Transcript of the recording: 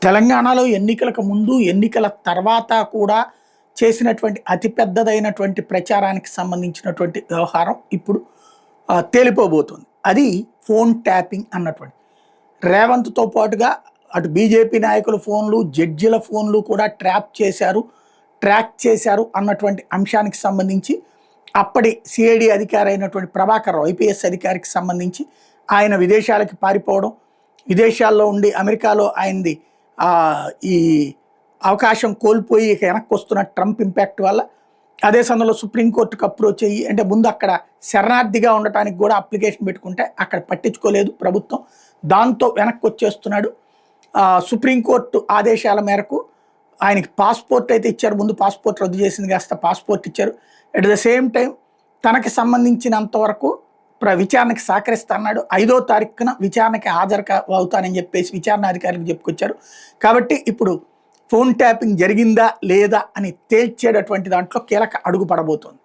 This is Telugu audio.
తెలంగాణలో ఎన్నికలకు ముందు, ఎన్నికల తర్వాత కూడా చేసినటువంటి అతిపెద్దదైనటువంటి ప్రచారానికి సంబంధించినటువంటి వ్యవహారం ఇప్పుడు తేలిపోబోతుంది. అది ఫోన్ ట్యాపింగ్ అన్నటువంటి. రేవంత్‌తో పాటుగా అటు బీజేపీ నాయకుల ఫోన్లు, జడ్జిల ఫోన్లు కూడా ట్రాక్ చేశారు అన్నటువంటి అంశానికి సంబంధించి అప్పటి సిఐడి అధికారి అయినటువంటి ప్రభాకర్ రావు ఐపీఎస్ అధికారికి సంబంధించి ఆయన విదేశాలకి పారిపోవడం, విదేశాల్లో ఉండి అమెరికాలో ఆయనది ఈ అవకాశం కోల్పోయి ఇక వెనక్కి వస్తున్న ట్రంప్ ఇంపాక్ట్ వల్ల అదే సమయంలో సుప్రీంకోర్టుకు అప్రోచ్ అయ్యి, అంటే ముందు అక్కడ శరణార్థిగా ఉండటానికి కూడా అప్లికేషన్ పెట్టుకుంటే అక్కడ పట్టించుకోలేదు ప్రభుత్వం, దాంతో వెనక్కి వచ్చేస్తున్నాడు. సుప్రీంకోర్టు ఆదేశాల మేరకు ఆయనకి పాస్పోర్ట్ అయితే ఇచ్చారు, ముందు పాస్పోర్ట్ రద్దు చేసింది కాస్త పాస్పోర్ట్ ఇచ్చారు. అట్ ద సేమ్ టైం తనకి సంబంధించినంతవరకు విచారణకి సహకరిస్తాన్నాడు. 5వ తారీఖున విచారణకి అవుతానని చెప్పేసి విచారణ అధికారులకు చెప్పుకొచ్చారు. కాబట్టి ఇప్పుడు ఫోన్ ట్యాపింగ్ జరిగిందా లేదా అని తేల్చేటటువంటి దాంట్లో కీలక అడుగు పడబోతోంది.